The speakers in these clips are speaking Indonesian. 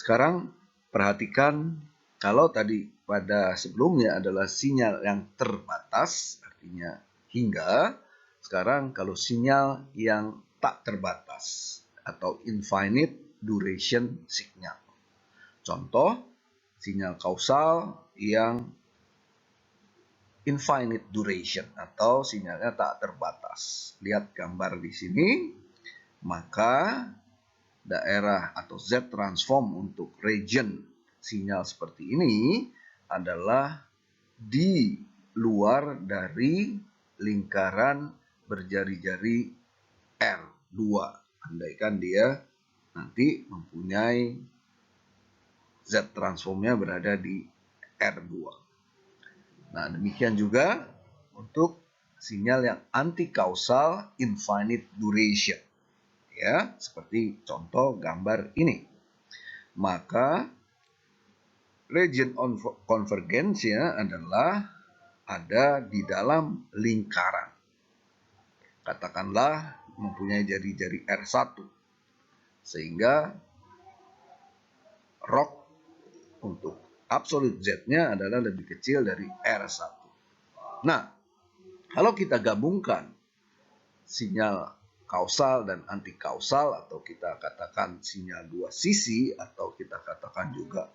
Sekarang perhatikan, kalau tadi pada sebelumnya adalah sinyal yang terbatas, artinya hingga. Sekarang kalau sinyal yang tak terbatas atau infinite duration signal. Contoh, sinyal kausal yang infinite duration atau sinyalnya tak terbatas. Lihat gambar di sini, maka daerah atau Z transform untuk region sinyal seperti ini adalah di luar dari lingkaran berjari-jari R2. Andaikan dia nanti mempunyai Z transformnya berada di R2. Nah, demikian juga untuk sinyal yang anti kausal infinite duration. Ya, seperti contoh gambar ini. Maka region of convergence adalah ada di dalam lingkaran. Katakanlah mempunyai jari-jari R1. Sehingga ROC untuk absolute Z-nya adalah lebih kecil dari R1. Nah, kalau kita gabungkan sinyal kausal dan anti kausal, atau kita katakan sinyal dua sisi, atau kita katakan juga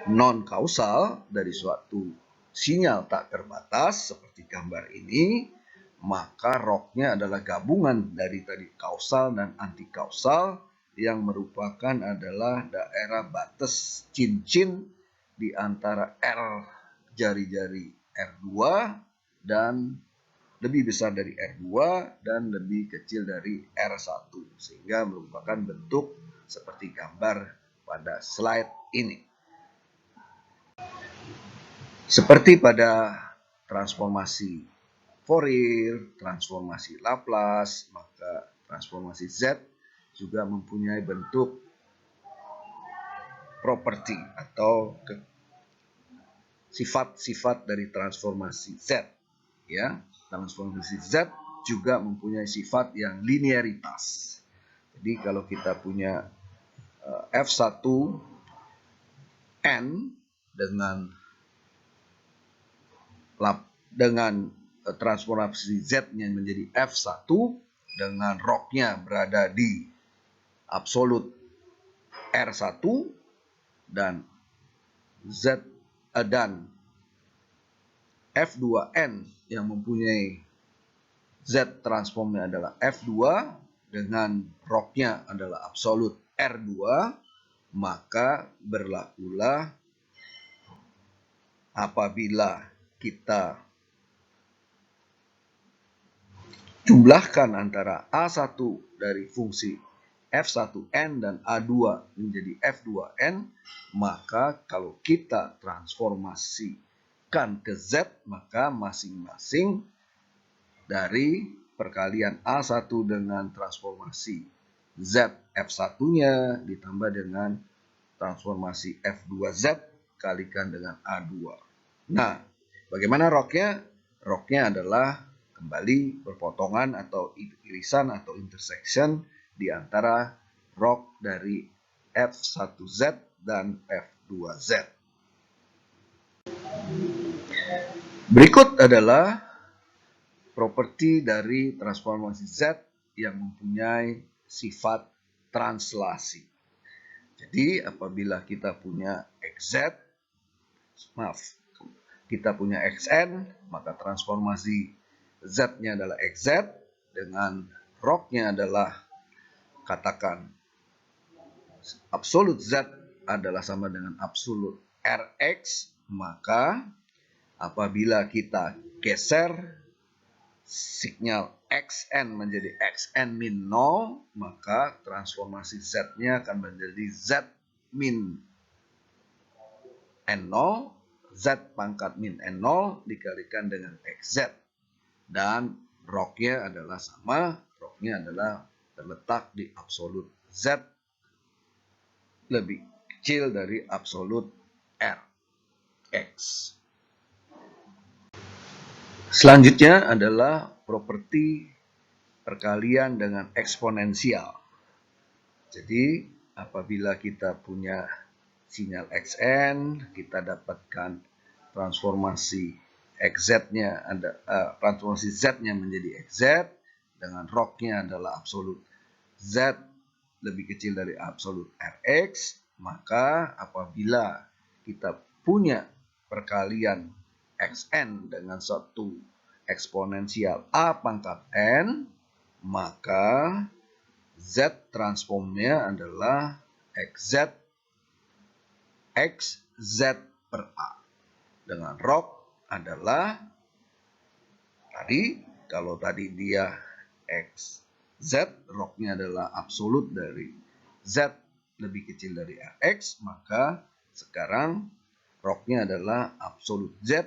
non kausal dari suatu sinyal tak terbatas seperti gambar ini, maka ROC-nya adalah gabungan dari tadi kausal dan anti kausal yang merupakan adalah daerah batas cincin di antara R jari-jari R2 dan lebih besar dari R2 dan lebih kecil dari R1, sehingga merupakan bentuk seperti gambar pada slide ini. Seperti pada transformasi Fourier, transformasi Laplace, maka transformasi Z juga mempunyai bentuk properti atau sifat-sifat dari transformasi Z. Ya, transformasi Z juga mempunyai sifat yang linearitas. Jadi kalau kita punya F1N dengan transformasi Z-nya menjadi F1 dengan ROC-nya berada di absolut R1 dan F2N yang mempunyai Z transformnya adalah F2 dengan ROC-nya adalah absolut R2, maka berlakulah apabila kita jumlahkan antara A1 dari fungsi F1N dan A2 menjadi F2N, maka kalau kita transformasikan ke Z, maka masing-masing dari perkalian A1 dengan transformasi Z F1-nya ditambah dengan transformasi F2Z kalikan dengan A2. Nah, bagaimana ROC-nya? ROC-nya adalah kembali berpotongan atau irisan atau intersection di antara ROC dari F1Z dan F2Z. Berikut adalah properti dari transformasi Z yang mempunyai sifat translasi. Jadi apabila kita punya kita punya XN, maka transformasi Z-nya adalah XZ dengan ROC-nya adalah, katakan, absolut Z adalah sama dengan absolut RX, maka apabila kita geser sinyal XN menjadi XN min 0, maka transformasi Z-nya akan menjadi Z min N0, Z pangkat min N0 dikalikan dengan XZ. Dan ROC-nya adalah sama, ROC-nya adalah terletak di absolut Z lebih kecil dari absolut RX. Selanjutnya adalah properti perkalian dengan eksponensial. Jadi apabila kita punya sinyal XN, kita dapatkan transformasi XZ-nya transformasi Z-nya menjadi XZ dengan ROC-nya adalah absolut Z lebih kecil dari absolut Rx, maka apabila kita punya perkalian Xn dengan satu eksponensial A pangkat N, maka Z transformnya adalah XZ XZ per A. Dengan ROC adalah tadi, kalau tadi dia XZ, ROC-nya adalah absolut dari Z lebih kecil dari Rx, maka sekarang ROC-nya adalah absolut Z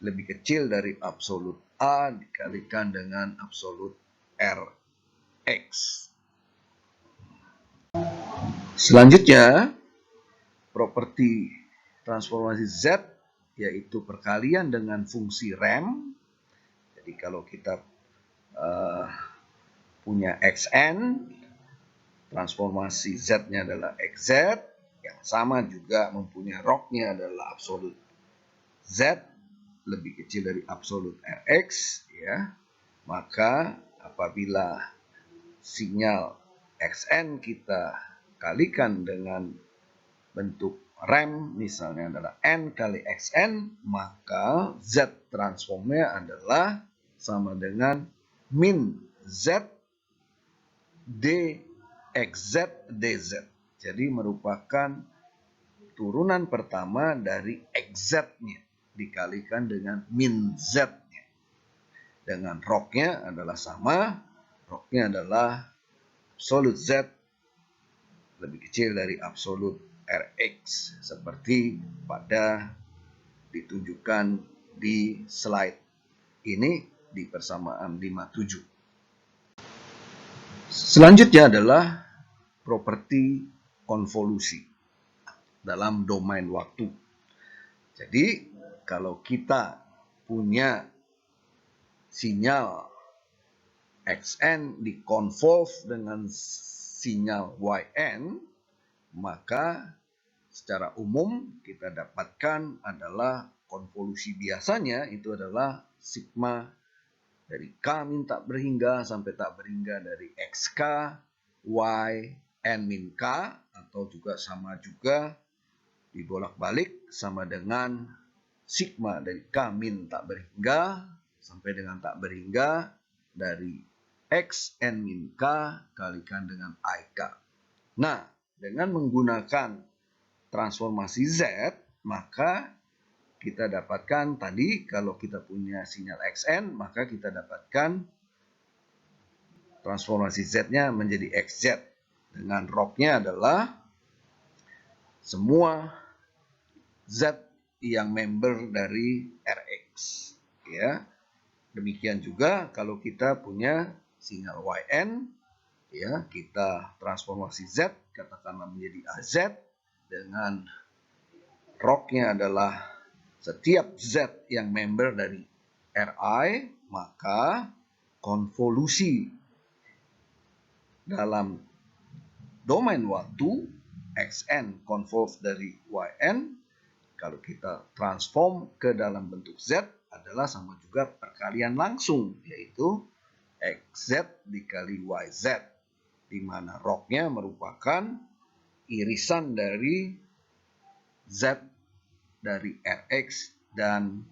lebih kecil dari absolut A dikalikan dengan absolut Rx. Selanjutnya, properti transformasi Z yaitu perkalian dengan fungsi rem. Jadi kalau kita punya Xn, transformasi Z-nya adalah XZ, yang sama juga mempunyai ROC-nya adalah absolut Z lebih kecil dari absolut Rx, ya. Maka apabila sinyal Xn kita kalikan dengan bentuk rem, misalnya adalah N kali Xn, maka Z transformnya adalah sama dengan min Z dxz dz. Jadi merupakan turunan pertama dari xz-nya dikalikan dengan min z-nya. Dengan ROC-nya adalah sama, ROC-nya adalah absolut Z lebih kecil dari absolut Rx, seperti pada ditunjukkan di slide ini di persamaan 57. Selanjutnya adalah properti konvolusi dalam domain waktu. Jadi kalau kita punya sinyal Xn dikonvolve dengan sinyal Yn, maka secara umum kita dapatkan adalah konvolusi biasanya itu adalah sigma dari K min tak berhingga sampai tak berhingga dari XK Y N min K, atau juga sama juga dibolak-balik sama dengan sigma dari K min tak berhingga sampai dengan tak berhingga dari X N min K kalikan dengan IK. Nah, dengan menggunakan transformasi Z, maka kita dapatkan tadi kalau kita punya sinyal Xn, maka kita dapatkan transformasi Z-nya menjadi XZ. Dengan ROC-nya adalah semua Z yang member dari Rx. Ya. Demikian juga kalau kita punya sinyal Yn, ya, kita transformasi Z katakanlah menjadi AZ dengan ROC-nya adalah setiap Z yang member dari Ri, maka konvolusi dalam domain waktu Xn konvolve dari Yn, kalau kita transform ke dalam bentuk Z adalah sama juga perkalian langsung, yaitu Xz dikali Yz, di mana ROC-nya merupakan irisan dari Z dari Rx dan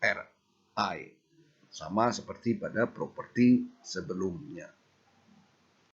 Ri, sama seperti pada properti sebelumnya.